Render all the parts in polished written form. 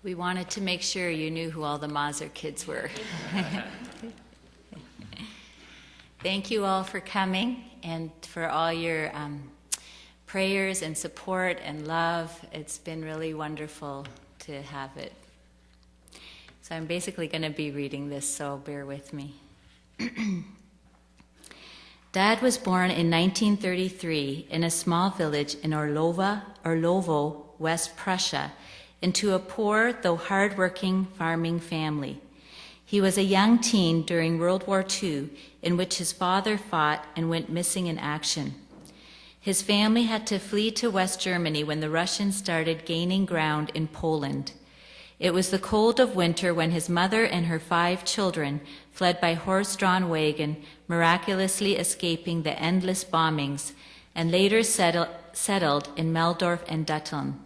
We wanted to make sure you knew who all the Maaser kids were. Thank you all for coming and for all your prayers and support and love. It's been really wonderful to have it. So I'm basically going to be reading this, so bear with me. Dad was born in 1933 in a small village in Orlovo, West Prussia, into a poor, though hard-working farming family. He was a young teen during World War II, in which his father fought and went missing in action. His family had to flee to West Germany when the Russians started gaining ground in Poland. It was the cold of winter when his mother and her 5 children fled by horse-drawn wagon, miraculously escaping the endless bombings, and later settled in Meldorf and Dutton.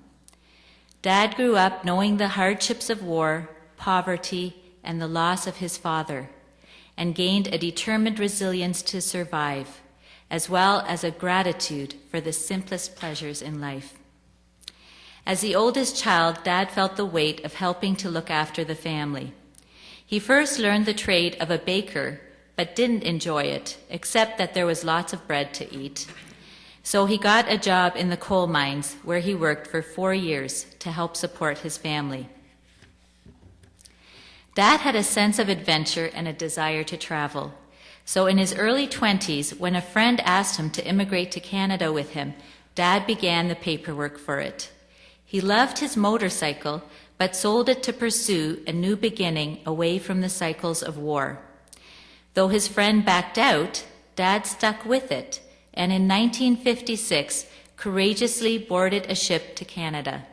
Dad grew up knowing the hardships of war, poverty, and the loss of his father, and gained a determined resilience to survive, as well as a gratitude for the simplest pleasures in life. As the oldest child, Dad felt the weight of helping to look after the family. He first learned the trade of a baker, but didn't enjoy it, except that there was lots of bread to eat. So he got a job in the coal mines, where he worked for 4 years to help support his family. Dad had a sense of adventure and a desire to travel. So in his early 20s, when a friend asked him to immigrate to Canada with him, Dad began the paperwork for it. He loved his motorcycle, but sold it to pursue a new beginning away from the cycles of war. Though his friend backed out, Dad stuck with it, and in 1956 courageously boarded a ship to Canada.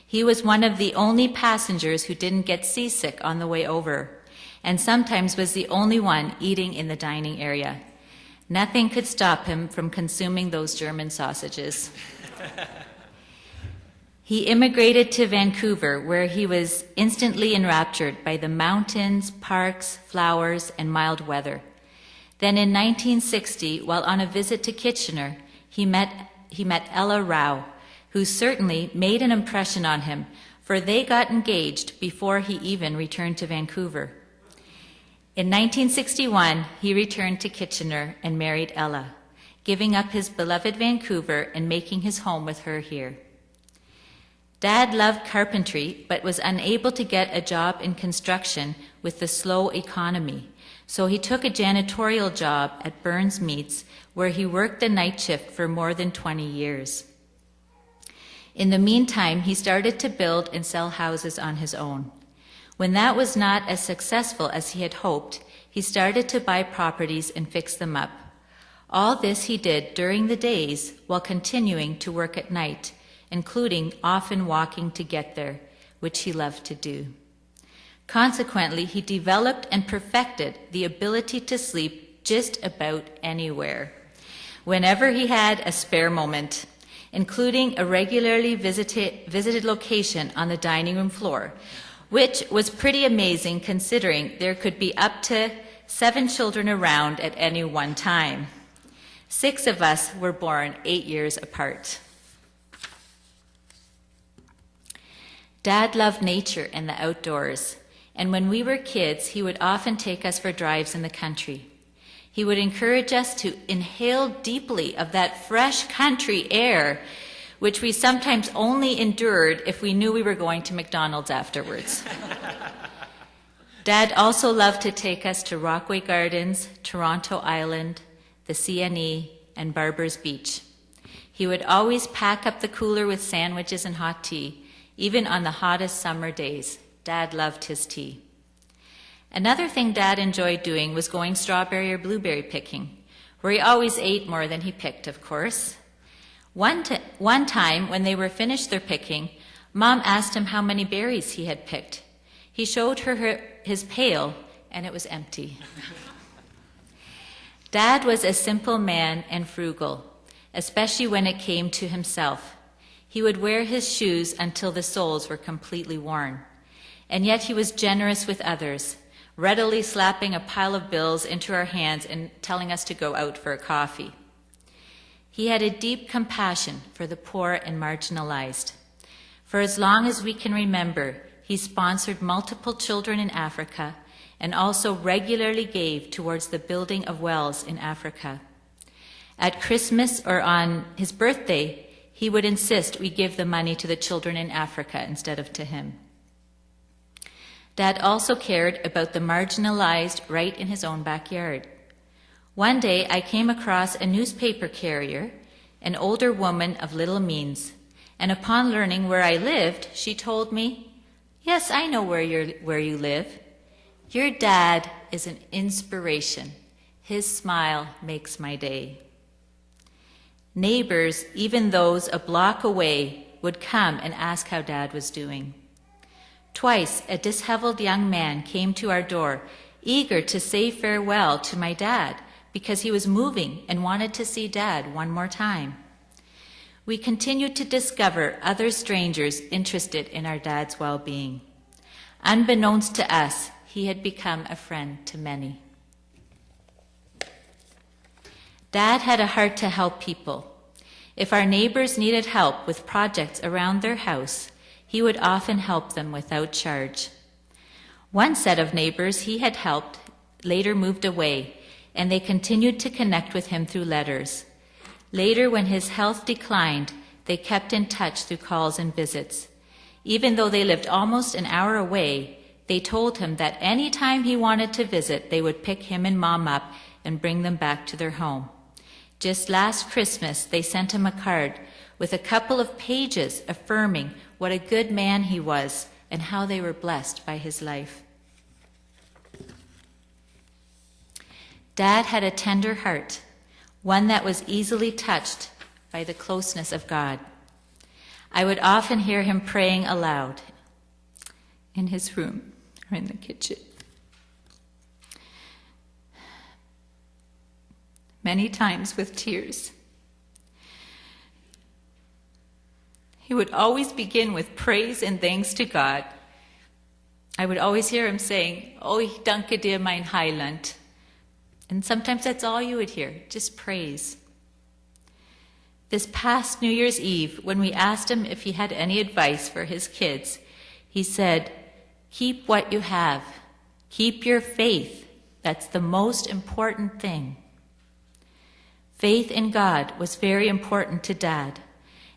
He was one of the only passengers who didn't get seasick on the way over, and sometimes was the only one eating in the dining area. Nothing could stop him from consuming those German sausages. He immigrated to Vancouver, where he was instantly enraptured by the mountains, parks, flowers, and mild weather. Then in 1960, while on a visit to Kitchener, he met Ella Rao, who certainly made an impression on him, for they got engaged before he even returned to Vancouver. In 1961, he returned to Kitchener and married Ella, giving up his beloved Vancouver and making his home with her here. Dad loved carpentry, but was unable to get a job in construction with the slow economy. So he took a janitorial job at Burns Meats, where he worked the night shift for more than 20 years. In the meantime, he started to build and sell houses on his own. When that was not as successful as he had hoped, he started to buy properties and fix them up. All this he did during the days while continuing to work at night, including often walking to get there, which he loved to do. Consequently, he developed and perfected the ability to sleep just about anywhere, whenever he had a spare moment, including a regularly visited location on the dining room floor, which was pretty amazing considering there could be up to 7 children around at any one time. 6 of us were born 8 years apart. Dad loved nature and the outdoors, and when we were kids, he would often take us for drives in the country. He would encourage us to inhale deeply of that fresh country air, which we sometimes only endured if we knew we were going to McDonald's afterwards. Dad also loved to take us to Rockaway Gardens, Toronto Island, the CNE, and Barber's Beach. He would always pack up the cooler with sandwiches and hot tea, even on the hottest summer days. Dad loved his tea. Another thing Dad enjoyed doing was going strawberry or blueberry picking, where he always ate more than he picked, of course. One time, when they were finished their picking, Mom asked him how many berries he had picked. He showed her his pail, and it was empty. Dad was a simple man and frugal, especially when it came to himself. He would wear his shoes until the soles were completely worn. And yet he was generous with others, readily slapping a pile of bills into our hands and telling us to go out for a coffee. He had a deep compassion for the poor and marginalized. For as long as we can remember, he sponsored multiple children in Africa and also regularly gave towards the building of wells in Africa. At Christmas or on his birthday, he would insist we give the money to the children in Africa instead of to him. Dad also cared about the marginalized right in his own backyard. One day I came across a newspaper carrier, an older woman of little means, and upon learning where I lived, she told me, "Yes, I know where you live. Your dad is an inspiration. His smile makes my day." Neighbors, even those a block away, would come and ask how Dad was doing. Twice, a disheveled young man came to our door, eager to say farewell to my dad because he was moving and wanted to see Dad one more time. We continued to discover other strangers interested in our dad's well-being. Unbeknownst to us, he had become a friend to many. Dad had a heart to help people. If our neighbors needed help with projects around their house, he would often help them without charge. One set of neighbors he had helped later moved away, and they continued to connect with him through letters. Later, when his health declined, they kept in touch through calls and visits. Even though they lived almost an hour away, they told him that any time he wanted to visit, they would pick him and Mom up and bring them back to their home. Just last Christmas, they sent him a card with a couple of pages affirming what a good man he was and how they were blessed by his life. Dad had a tender heart, one that was easily touched by the closeness of God. I would often hear him praying aloud in his room or in the kitchen. Many times with tears. He would always begin with praise and thanks to God. I would always hear him saying, "Oh, ich danke dir, mein Heiland." And sometimes that's all you would hear, just praise. This past New Year's Eve, when we asked him if he had any advice for his kids, he said, "Keep what you have. Keep your faith. That's the most important thing." Faith in God was very important to Dad,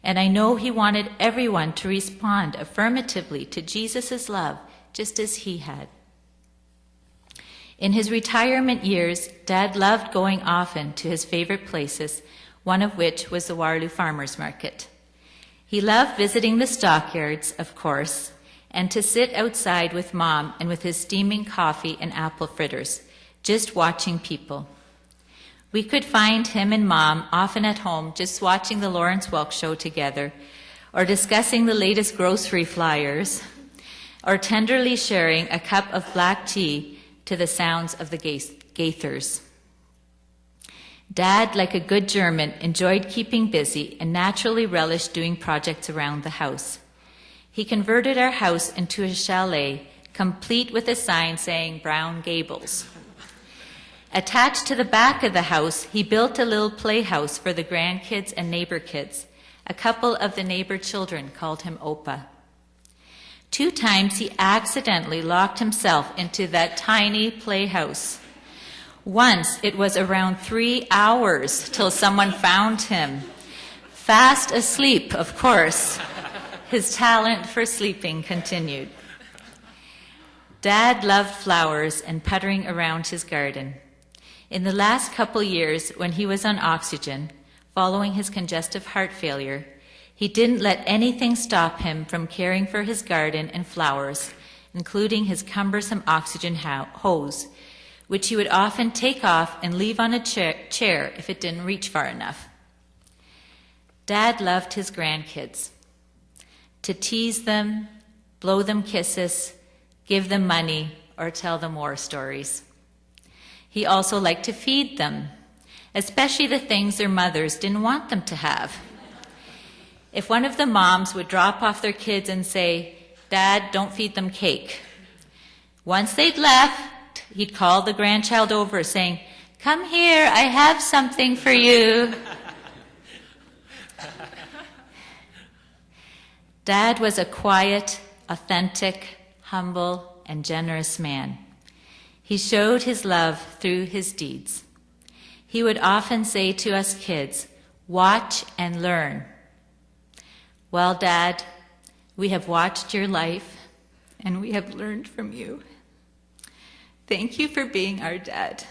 and I know he wanted everyone to respond affirmatively to Jesus' love, just as he had. In his retirement years, Dad loved going often to his favorite places, one of which was the Waterloo Farmers Market. He loved visiting the stockyards, of course, and to sit outside with Mom and with his steaming coffee and apple fritters, just watching people. We could find him and Mom often at home just watching the Lawrence Welk show together, or discussing the latest grocery flyers, or tenderly sharing a cup of black tea to the sounds of the Gaithers. Dad, like a good German, enjoyed keeping busy and naturally relished doing projects around the house. He converted our house into a chalet, complete with a sign saying Brown Gables. Attached to the back of the house, he built a little playhouse for the grandkids and neighbor kids. A couple of the neighbor children called him Opa. 2 times he accidentally locked himself into that tiny playhouse. Once it was around 3 hours till someone found him. Fast asleep, of course. His talent for sleeping continued. Dad loved flowers and puttering around his garden. In the last couple years, when he was on oxygen, following his congestive heart failure, he didn't let anything stop him from caring for his garden and flowers, including his cumbersome oxygen hose, which he would often take off and leave on a chair if it didn't reach far enough. Dad loved his grandkids. To tease them, blow them kisses, give them money, or tell them war stories. He also liked to feed them, especially the things their mothers didn't want them to have. If one of the moms would drop off their kids and say, "Dad, don't feed them cake." Once they'd left, he'd call the grandchild over saying, "Come here, I have something for you." Dad was a quiet, authentic, humble, and generous man. He showed his love through his deeds. He would often say to us kids, "Watch and learn." Well, Dad, we have watched your life, and we have learned from you. Thank you for being our dad.